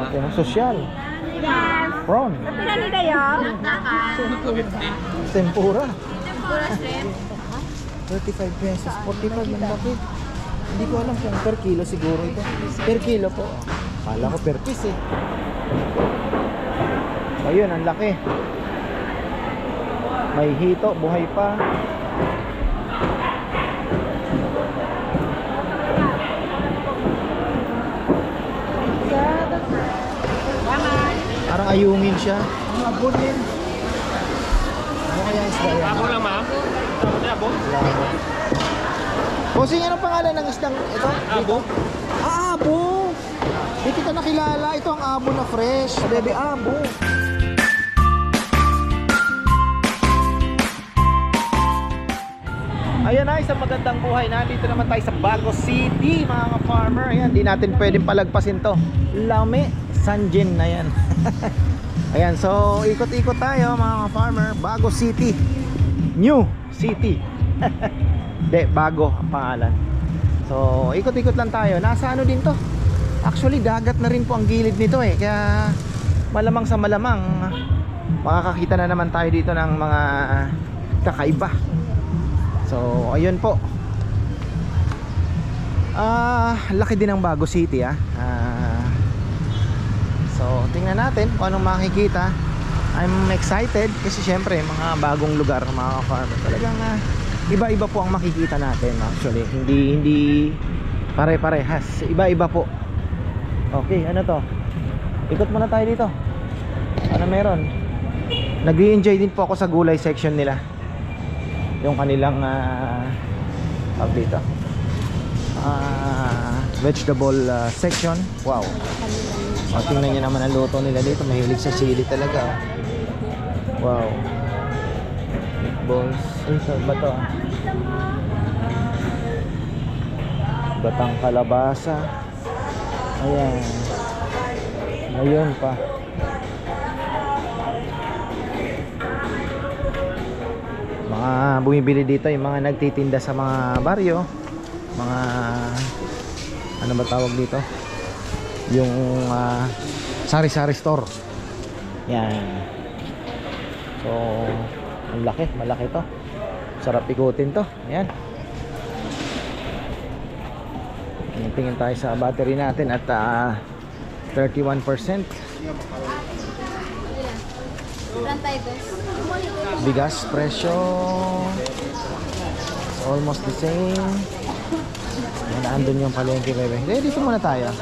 Okay, sosyal. Yes. Prawn. Kapila kayo? Tempura. Tempura shrimp. 35 pesos. 45 ang laki. Hindi ko alam kung per kilo siguro ito. Per kilo po. Kala ko per piece eh. Ayun, ang laki. May hito, buhay pa. Parang ayungin siya. Abon din. Ano kaya isda yan? Abo lang, ma'am. Abo? Bossing, anong pangalan ng isdang ito? Abo? Ah, abo! Hindi kita nakilala. Ito ang abo na fresh. Bebe, abo. Ayan na, isang magandang buhay. Nandito naman tayo sa Bago City, mga ka-farmer. Ayan, di natin pwedeng palagpasin to. Lame, Sanjin na yan. Ayan, so ikot-ikot tayo mga ka-farmer. Bago City. New City. De, bago ang pangalan. So, ikot-ikot lang tayo. Nasa ano din to? Actually, dagat na rin po ang gilid nito eh. Kaya malamang sa malamang makakakita na naman tayo dito ng mga kakaiba. So, ayun po. Laki din ng Bago City so, tingnan natin kung anong makikita. I'm excited kasi syempre mga bagong lugar, mga farmer. Talagang iba-iba po ang makikita natin actually. Hindi pare-parehas. Iba-iba po. Okay, ano to? Ikot muna tayo dito. Ano meron? Nag-enjoy din po ako sa gulay section nila. Yung kanilang dito vegetable section. Wow. Tingnan nyo naman ang luto nila dito. Mahilig sa sili talaga. Wow. Meatballs. Ito ba to? Batang kalabasa. Ayan. Ngayon pa. Mga bumibili dito yung mga nagtitinda sa mga baryo, mga ano ba tawag dito, yung sari-sari store. Yan. So ang laki, malaki to, sarap ikutin to. Yan. Tingin tayo sa battery natin at 31%. Bigas presyo almost the same. Nandun yung palengke, bebe. Dito muna tayo.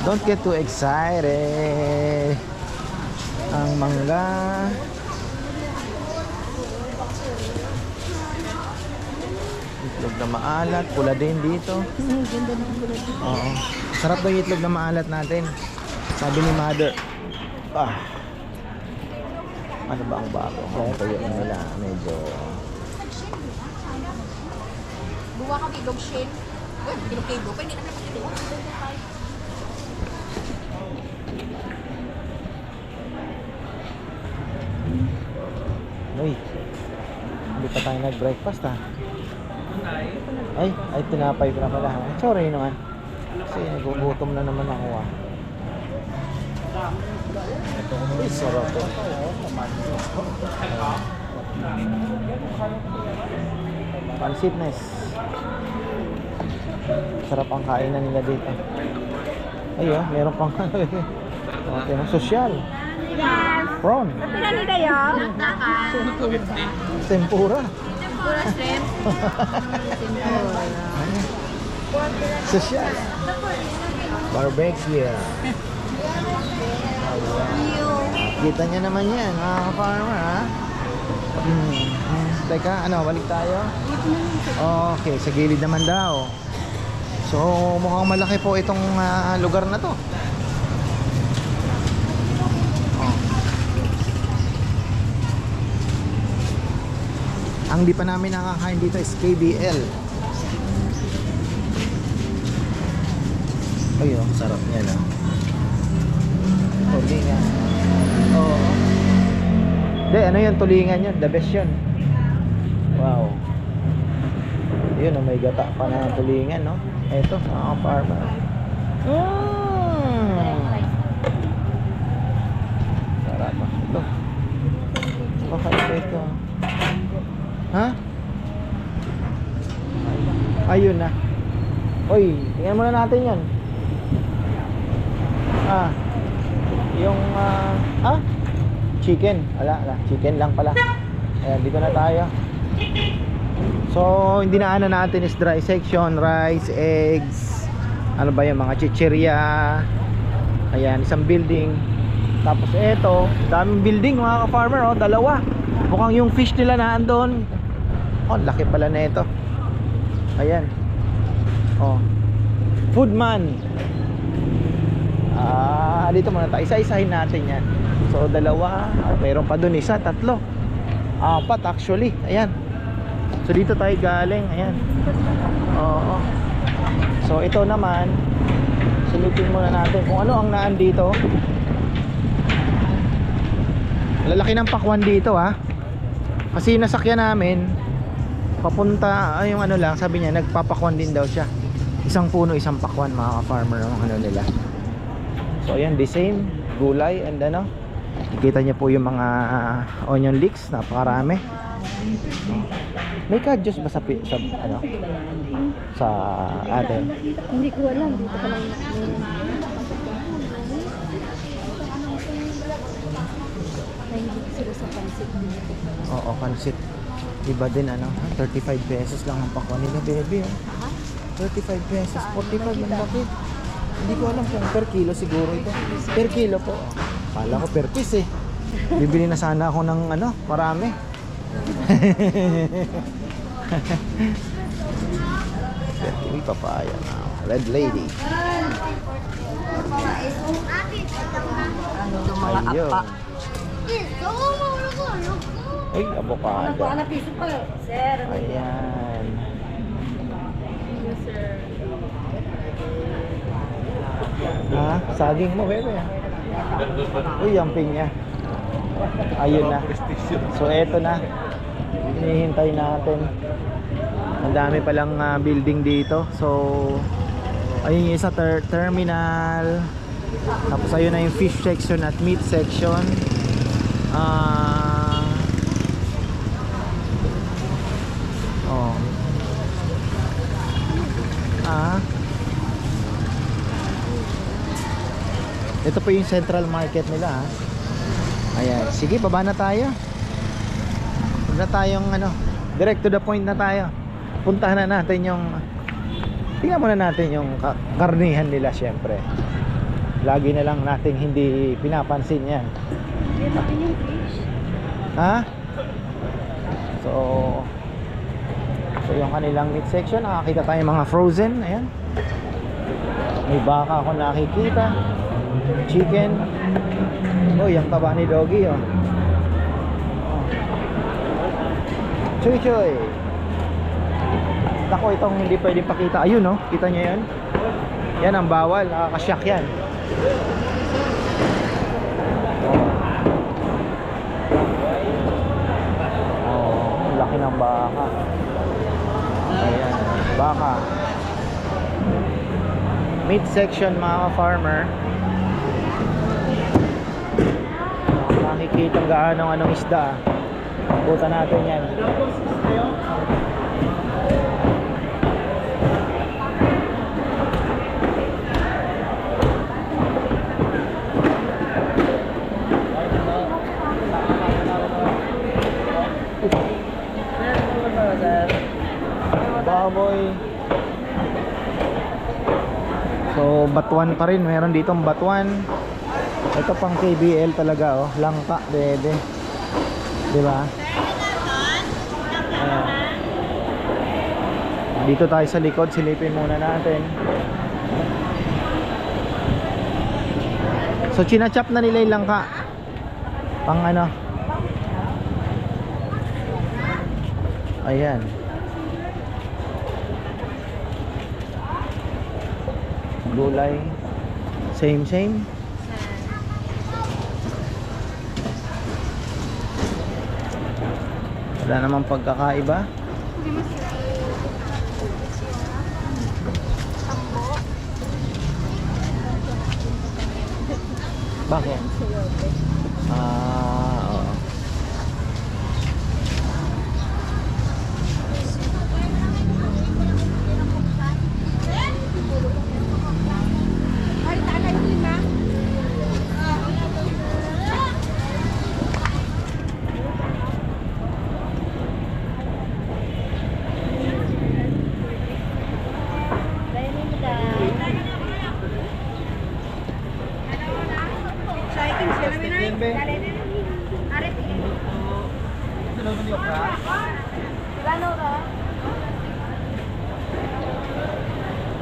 Don't get too excited. Ang mangga. Itlog na maalat, pula din dito. Oo. Sarap daw yung itlog na maalat natin. Sabi ni mother. Ano ba ang bago? Ito yung nila, medyo Buwa ka bilog shell. Uy, bilog-bilog pa, hindi na kapatid. Uy, hindi pa tayo nag-breakfast Ay, tinapay ko na pala. Sorry naman. Kasi nagugutom na naman ako Uy, sarap to. Pansitness. Sarap ang kainan nila dito. Ayun, meron pang okay, sosyal. Yes. Prawn. Kapila kayo? Tempura. Tempura shrimp. Sosyal. Barbecue. Kita nyo naman yan, mga farmer Teka, balik tayo. Okay, sa gilid naman daw. So, mukhang malaki po itong lugar na to. Ang di pa namin nakakain dito is KBL. Ayun, sarap niya tulingan. Oo. Hindi, ano yun, tulingan yun. The best yun. Wow. Yun, may gata pa na tulingan, no? Eto, mga farmer. muna natin yan. Yung chicken. Wala, chicken lang pala. Ayan, dito na tayo. So, hindi dinaanan natin is dry section, rice, eggs, ano ba yung mga chichirya. Ayan, isang building. Tapos eto, daming building mga ka-farmer, oh, dalawa. Mukhang yung fish nila na andon. Oh, laki pala na ito. Ayan. Oh. Foodman. Dito muna tayo. Isa-isahin natin yan. So, dalawa. Mayroon pa dun isa, tatlo. Apat actually. Ayan. So, dito tayo galing. Ayan. Oo. So, ito naman. Silipin muna natin kung ano ang naan dito. Lalaki ng pakwan dito, ha. Kasi yung nasakyan namin papunta, yung ano lang, sabi niya nagpapakwan din daw siya. Isang puno, isang pakwan, mga ka-farmer ang ano nila. So ayan, the same gulay and ano, nakikita niyo po yung mga onion leeks, napakarami. May kadyos ba sa ano? Sa atin? Hindi ko alam. Dito pa lang. Sila sa pansit dito. Oo, pansit. Iba din ano, 35 pesos lang ang pakwan nila, baby. 35 pesos, 45 lang laki. Hindi ko alam kung per kilo siguro ito. Per kilo po. Kala ko per piece eh. Bibili na sana ako ng ano, marami. May papaya na. Red lady. Ano itong mga Ayun. apa? Ay, avocado. Ano piso pa? Sir. Ayan. Ha? Saging mo, bebe. Uy, ang pinya. Ayun na. So, eto na. Hinihintay natin. Ang dami palang building dito. So, ayun yung isa terminal. Tapos ayun na yung fish section at meat section. Ito po yung central market nila, ha? Ayan, sige, baba na tayo. Huwag na tayong ano, direct to the point na tayo. Puntahan na natin yung, tingnan muna natin yung karnihan nila, syempre. Lagi na lang nating hindi pinapansin yan. Ha? So yung kanilang meat section, nakakita tayo mga frozen. Ayan, may baka ako nakikita, chicken. Oh, yung taba ni Doggy, oh. Choy choy. Nako, itong hindi pwedeng pakita. Ayun, oh, kita nyo yan. Yan ang bawal, nakakasyak yan. Oh, laki ng baka. Ayan, baka. Meat section, mga ka-farmer. Nakikita gaano anong isda. Puta natin yan. Baboy. So batuan pa rin, meron ditong batuan. Ito pang KBL talaga, oh, langka, bebe. 'Di ba? Dito tayo sa likod, silipin muna natin. So chinachop na nila yung langka. Pang ano? Ayan. Gulay. Same. Wala namang pagkakaiba. Bakit? Oo.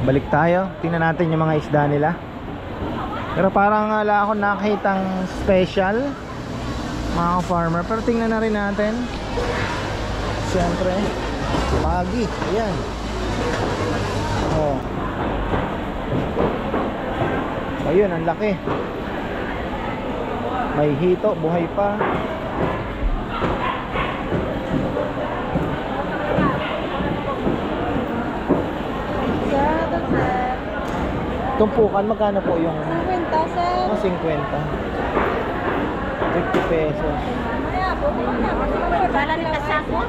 Balik tayo. Tingnan natin yung mga isda nila. Pero parang wala akong nakitang special mga farmer. Pero tingnan na rin natin. Siyempre pagi. Ayan. Oh. Ayun, ang laki. May hito, buhay pa. Tumpukan, magkano po yung 50, sir. 50. 50 pesos. Bala nila sa ako?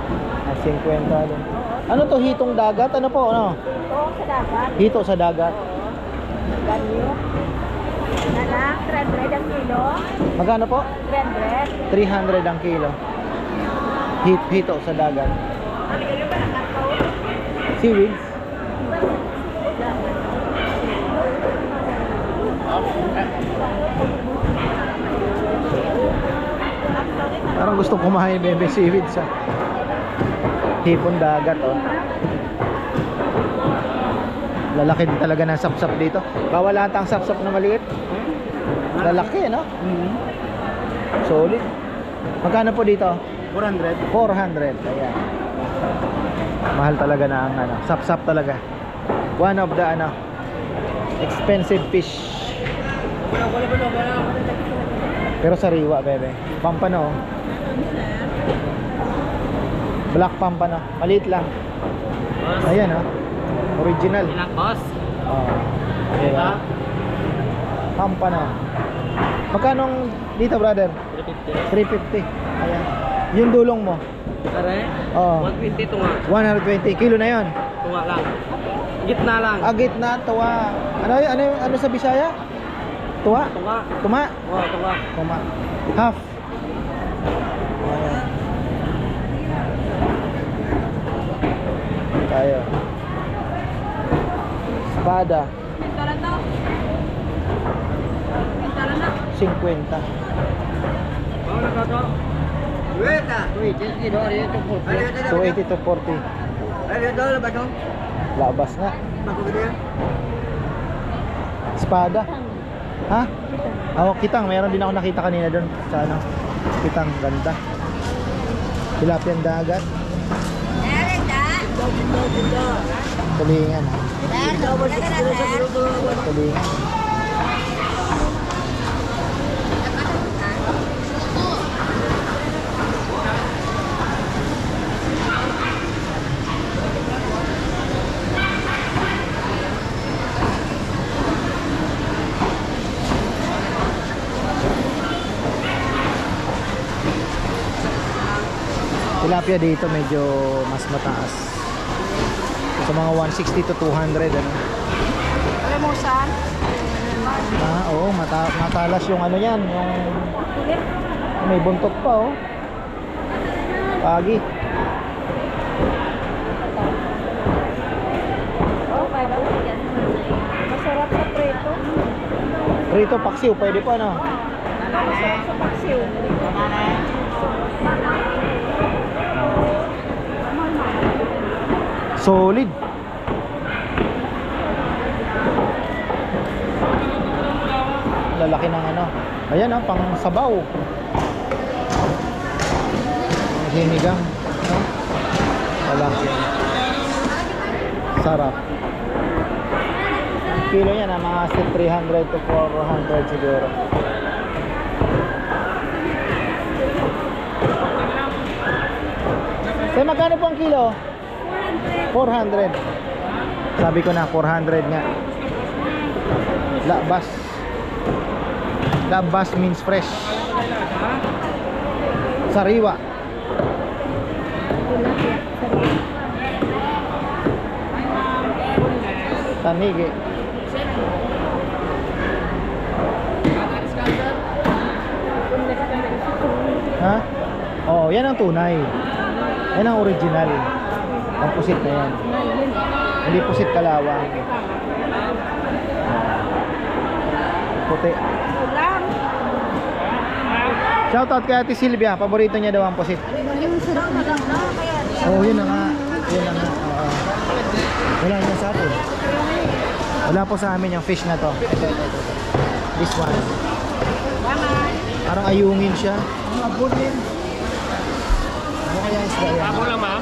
50 din. Ano to, hitong dagat? Ano po, ano? Oo, sa dapat. Hito sa dagat. Ganyo. Na lang, 300 ang kilo. Magkano po? 300. 300 ang kilo. Hito sa dagat. Seaweeds. Parang gusto kumain bebe seaweeds sa hipon dagat, oh. Lalaki din talaga ng sapsap dito. Bawal ata ang sapsap na maliit. Lalaki, no? Solid. Magkano po dito? 400. 400. Ayan. Mahal talaga na ang ano, sapsap talaga. One of the ano, expensive fish. Pero sariwa, bebe. Pampano. Black pampano. Maliit lang. Ayan, oh. Original. Ilang boss? Oh. Diba? Pampano. Magkano ang dito, brother? 350. 350. Ayan. Yung dulong mo. Pare? Oh. 120 tunga. 120 kilo na 'yon. Tunga lang. Gitna lang. Agit na tuwa. Ano sa Bisaya? Tuwa? Tunga. Tuma? Oh, tunga. Tuma. Half. Ayan. Tayo. Espada. Pintara to. Pintara na. 50. Bawal na ka. Weta. Wait, hindi do ari ito po. 280 to 40. Ari do ba to? Labas na. Espada. Ha? Oh, kitang. Meron din ako nakita kanina doon sa ano. Kitang ganda. Tilapia dagat. Tulingan. Tulingan. Tilapia dito medyo mas mataas. Sa mga 160 to 200 ano. Alam mo saan? Oo, matalas yung ano yan, yung may buntot pa, oh. Pagi. Oh, kaya ba yan? Masarap sa preto. Rito paksiw, pwede pa no. Masarap sa paksiw. Solid. Lalaki ng ano. Ayan oh, pang sabaw. Hinigang, no? Lalaki. Sarap. Kilo yan ah, mga 300 to 400 siguro. Kaya magkano po ang kilo? 400. Sabi ko na 400 nga. Labas. Labas means fresh. Sariwa. Tanigi. Ha? Oh, yan ang tunay. Yan ang original. Ang pusit na yan. Hindi pusit kalawang. Puti. Ulam. Shoutout kay Ate Silvia, paborito niya daw ang pusit. Oh, yun na nga. Yun na nga. Oo. Wala niya sa atin. Wala po sa amin yung fish na to. Ito. This one. Parang ayungin siya. Abo din. Ano kaya isda yan? Abo lang, ma'am.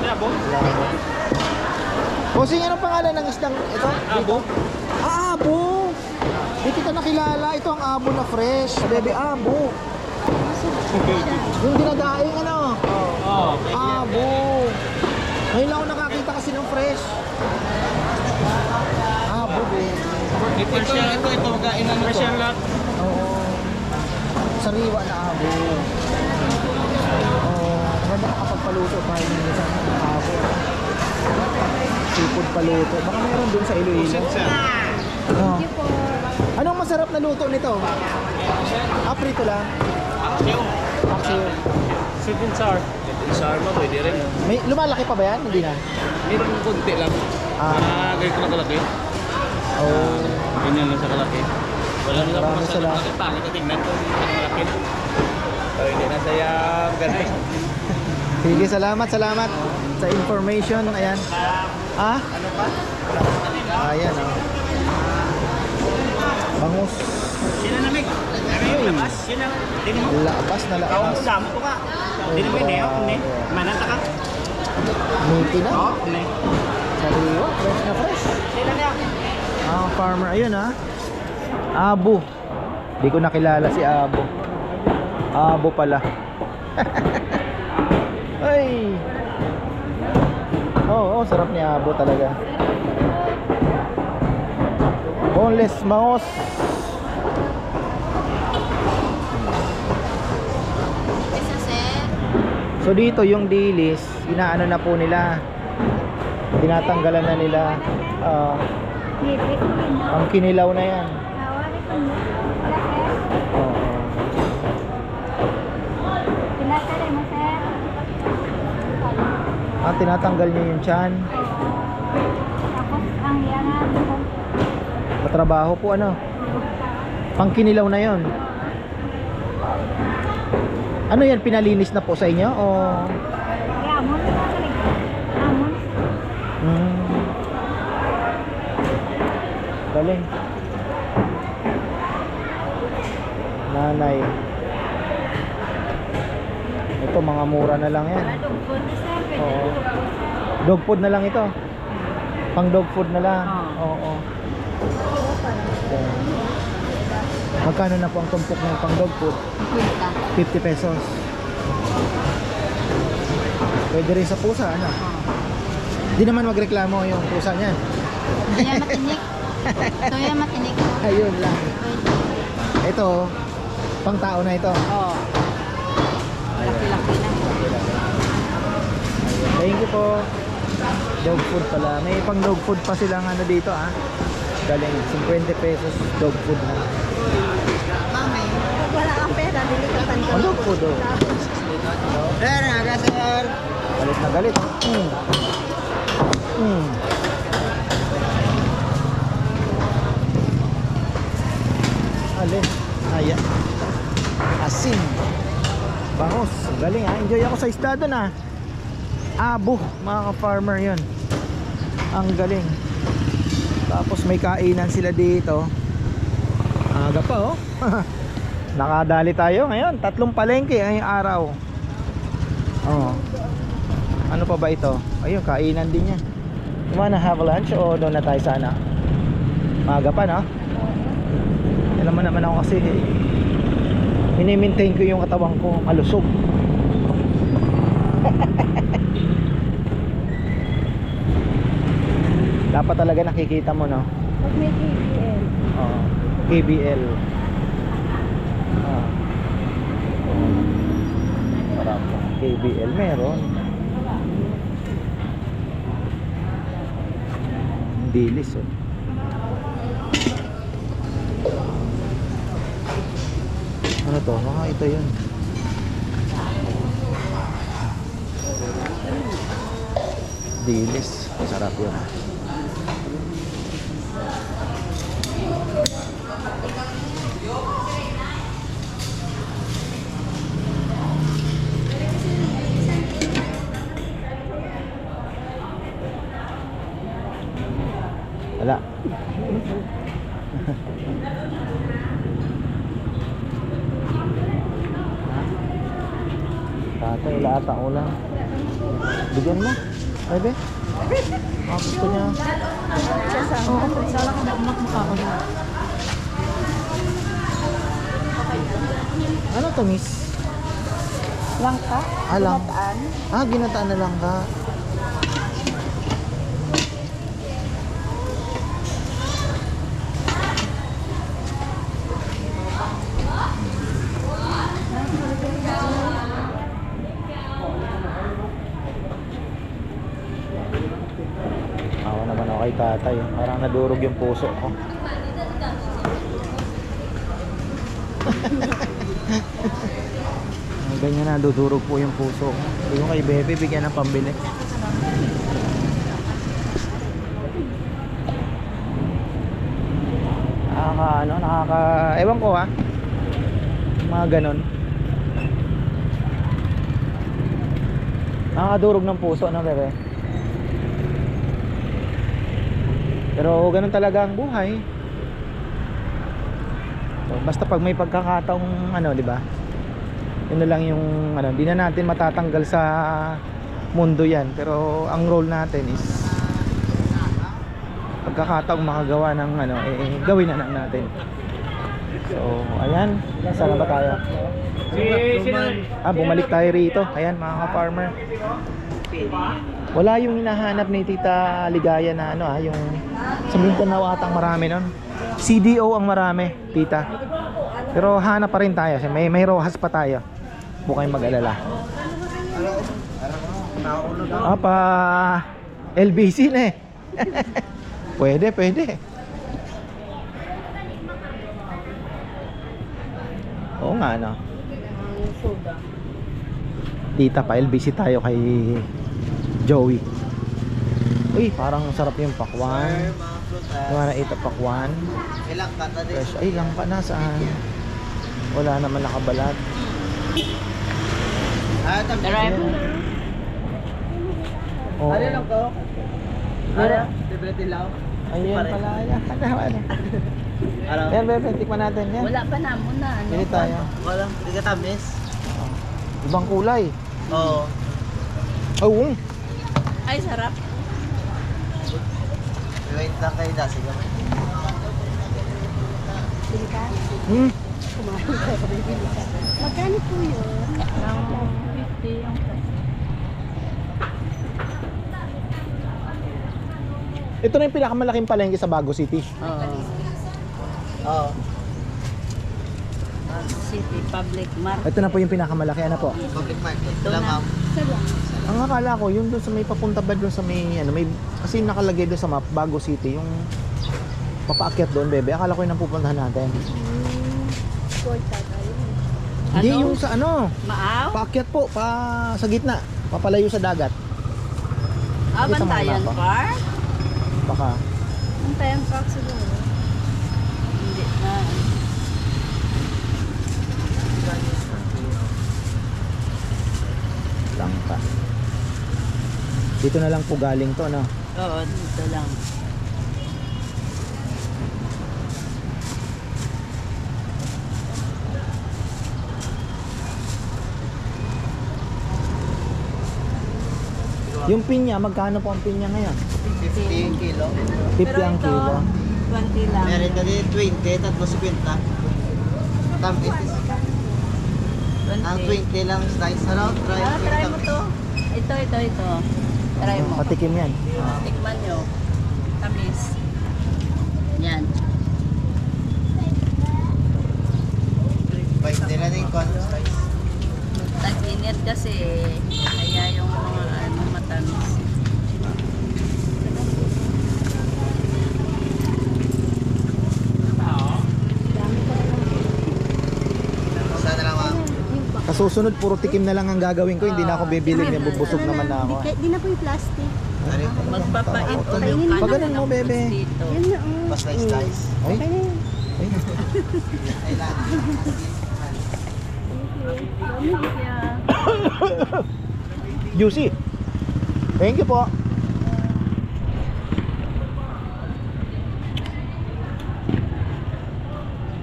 Abo. Labo. Bossing, anong pangalan ng isdang ito? Abo. Ah, abo! Di kita nakilala. Ito ang abo na fresh. Bebe, abo. Yung dinadaing ano? Oo. Abo. Ngayon lang ako nakakita kasi ng fresh. Abo, bebe. Ito, magkainan na ito. Oo. Sariwa na abo. Oo. Maganda nakapagpaluto tayo ng isang abo. Seafood paluto. Baka meron dun sa Iloilo. Oh. Anong masarap na luto nito? Prito lang. Paksiw. Sweet and sour. Sweet and sour mo, pwede rin. May lumalaki pa ba yan? Hindi na. Meron konti lang. Ganito na kalaki. Oh. Ganyan lang sa kalaki. Wala nila Maraming masarap salamat. na pangit na tingnan kung malaki. Pero hindi na sayang ganun. Sige, salamat sa information. Ayan. Ah? Ano pa? Ayan, oh. Bangus. Sino namig? Ano yung labas? Sino? Dini mo? Labas na labas. Tawag mo damo ko ka. Dini mo yun eh. Mananta ka? Miti na. Oo, ne. Sariwa. Fresh na fresh. Sino niya? Farmer. Ayun, ha. Abo. Di ko nakilala si Abo. Abo pala. Ay. Oo, sarap ni Abo talaga. Boneless bangus. So dito yung dilis, inaano na po nila. Tinatanggalan na nila. Ang kinilaw na yan. Oo. Tinatanggal niyo yung tiyan. Matrabaho po ano? Pangkinilaw na yon. Ano yan, pinalinis na po sa inyo? O... Galing. Nanay. Ito, mga mura na lang yan. Oo. Dog food na lang ito. Pang dog food na lang. Oo. Magkano na po ang tumpok ng pang dog food? 50 pesos. Pwede rin sa pusa, ano? Hindi naman magreklamo yung pusa niyan. Hindi yan matinik. Ito yan matinik. Ayun lang. Ito, pang tao na ito. Oo. Laki-laki na. Thank you po. Dog food pala. May pang dog food pa silang ano dito, ah. Galing, 50 pesos dog food na. Mami, wala kang pera, dili ka pa Pang dog food, oh. Sir, aga sir. Galit na galit. Alin? Ayan. Asin. Bangus. Galing, ha. Enjoy ako sa isda doon, ha. Abo, mga farmer yun. Ang galing. Tapos may kainan sila dito. Aga pa, oh. Nakadali tayo ngayon. 3 palengke ngayong araw. Oh. Ano pa ba ito? Ayun, kainan din yan. You wanna have lunch o doon na tayo sana? Maaga pa, no? Alam mo naman ako kasi mini-maintain ko yung katawan ko malusog. Dapat talaga nakikita mo, no? Pag may KBL. Oo. KBL. Sarap. KBL meron. Dilis, oh. Ano to? Ito yun. Dilis. Sarap yun. Tayo lata ulam. Bigyan mo. Pwede? Gusto niya. Sala ka na umak makakala. Ano to, miss? Langka? Alam. Ginataan? Ginataan na lang ka. Awa naman ako kay tatay. Parang nadurog yung puso ko. Ganyan na, dudurog po yung puso ko. Hindi ko kay Bebe bigyan ng pambili. Ewan ko ha. Mga ganon. Nakakadurog ng puso, no, Bebe? Pero ganun talaga ang buhay. So, basta pag may pagkakataong ano, di ba? Yun na lang yung ano, hindi na natin matatanggal sa mundo 'yan. Pero ang role natin is pagkakataong makagawa ng ano, gawin na lang natin. So, ayan, saan na ba tayo? Bumalik tayo rito. Ayan, mga ka-farmer. Wala yung hinahanap ni Tita Ligaya na ano yung sa Mindanao atang marami nun. CDO ang marami, Tita. Pero hanap pa rin tayo. May rohas pa tayo. Huwag kayong mag-alala. LBC na eh. Pwede. Oo nga, no? Tita, pa LBC tayo kay Joey. Uy, parang sarap yung pakwan. Wala na ito pakwan. Fresh. Ay, langka na saan? Wala naman nakabalat. Tara mo. Oo. Ano lang ko? Ano? Libre tilaw? Ayan pala. Yan, Bebe, tikman natin yan. Wala pa na muna. Pili tayo. Wala, hindi ka tamis. Ibang kulay. Oo. Oh, Ay, sarap. Wait lang kayo na, sige. Magkano po yun? 50 ang ito na yung pinakamalaking palengke sa Bago City. Oo. City Public Market. Ito na po yung pinakamalaki. Ano po? Public market. Wala, ma'am. Ang akala ko, yung doon sa may papunta ba doon sa may, ano, may, kasi nakalagay doon sa map, Bago City, yung papaakyat doon, Bebe. Akala ko yung napupuntahan natin. Hindi, yung sa ano, Maaw? paakyat po, sa gitna, papalayo sa dagat. Kita mo Bantayan mapa. Park? Baka, Bantayan Park siguro. Hindi na. lang pa. Dito na lang po galing to, no? Oo, dito lang. Yung pinya, magkano po ang pinya ngayon? 50 kilo. 50 ang kilo. 20 lang. Meron ka din 20, tatlo 50. Tamis. Ang 20 lang slice. Ano? Try. Try mo to. Ito. Try mo. Patikim yan. Tikman nyo. Tamis. Yan. 20 lang yung con slice. Tag-init kasi. Kaya yung mga ano matamis. Sana lang, ma'am. Sa susunod, puro tikim na lang ang gagawin ko. Hindi na ako bibili niya. Bubusog naman na ako. Di na po yung plastic. Magpapait ko yung Pag kanan ganun mo, ng bebe. fruits dito. Yan na, oh. Pas slice. Ay, Okay na yan. ay. Yeah. Juicy. Thank you po.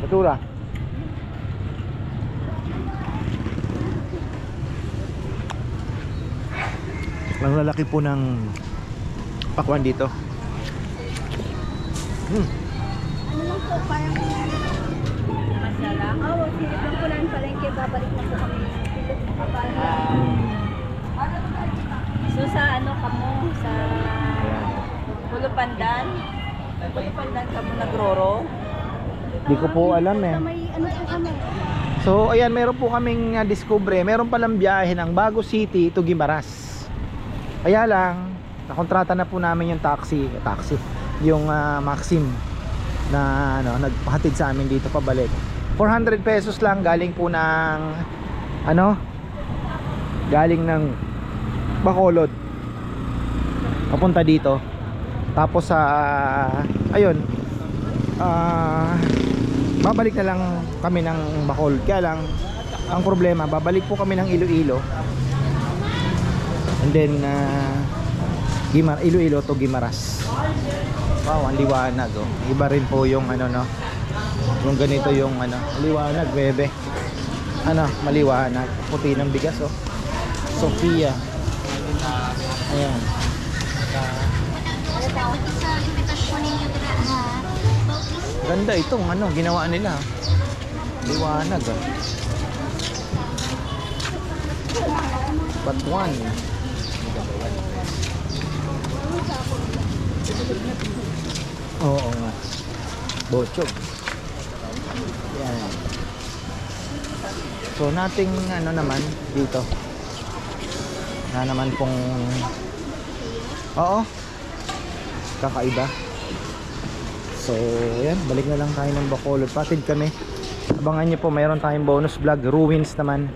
Patura. Ang lalaki po ng pakwan dito. Ano lang po, parang masala. Oo, silip lang po namin palengke. Babalik na po kami. Silip So sa ano kamo sa Pulupandan? Pulupandan kamo nagroro? Di ko po alam eh. may ano po kami. So ayan, meron po kaming discovery. Meron palang biyahe ng Bago City to Guimaras. Kaya lang, nakontrata na po namin yung taxi, yung Maxim na ano, nagpahatid sa amin dito pabalik. 400 pesos lang, galing po ng ano, galing ng Bacolod papunta dito. Tapos sa ayun, babalik na lang kami ng Bacolod. Kaya lang ang problema, babalik po kami ng Iloilo, and then Iloilo to Guimaras. Wow, ang liwanag oh. Iba rin po yung ano no, yung ganito yung ano, liwanag bebe. Ano, maliwanag, puti ng bigas oh. Sofia. Ayan. Ganda itong ano, ginawa nila. Liwanag ah. Batuan. Oo nga. Bochog. Yan. So nating ano naman dito. Na naman pong oo. Kakaiba. So yan, balik na lang tayo ng Bacolod. Patid kami. Abangan nyo po, mayroon tayong bonus vlog. Ruins naman.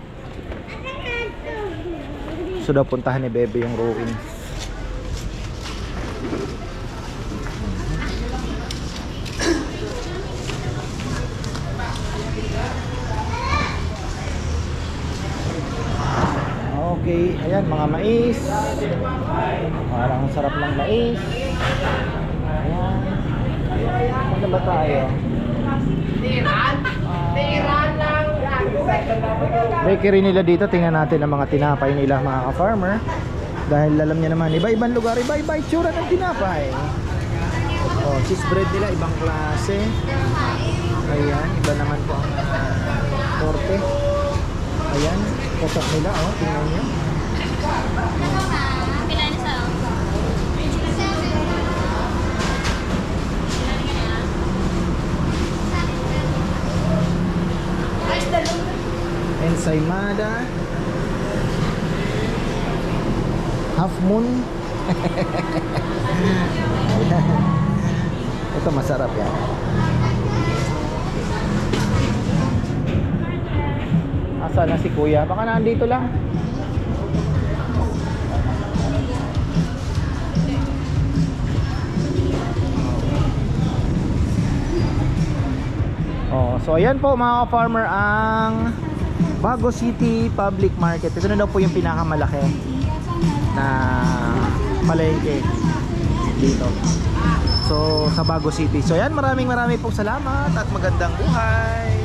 So daw puntahan ni Bebe yung ruins. Okay, ayan mga mais. Parang sarap ng mais. Ayan. Ano ba tayo? Bakery nila dito, tingnan natin ang mga tinapay nila mga ka-farmer. Dahil alam niya naman, iba-ibang lugar, iba-iba itsura ng tinapay. Oh, cheese bread nila, ibang klase. Ayan, iba naman po ang torte. Ayan, posak nila, oh, tingnan niyo. Ensaymada, half moon. Ito masarap yan. Asa na si kuya? Baka nandito lang. Oh, so ayan po mga ka-farmer ang Bago City Public Market. Ito na daw po yung pinakamalaki na palengke dito. So sa Bago City. So ayan, maraming pong salamat at magandang buhay.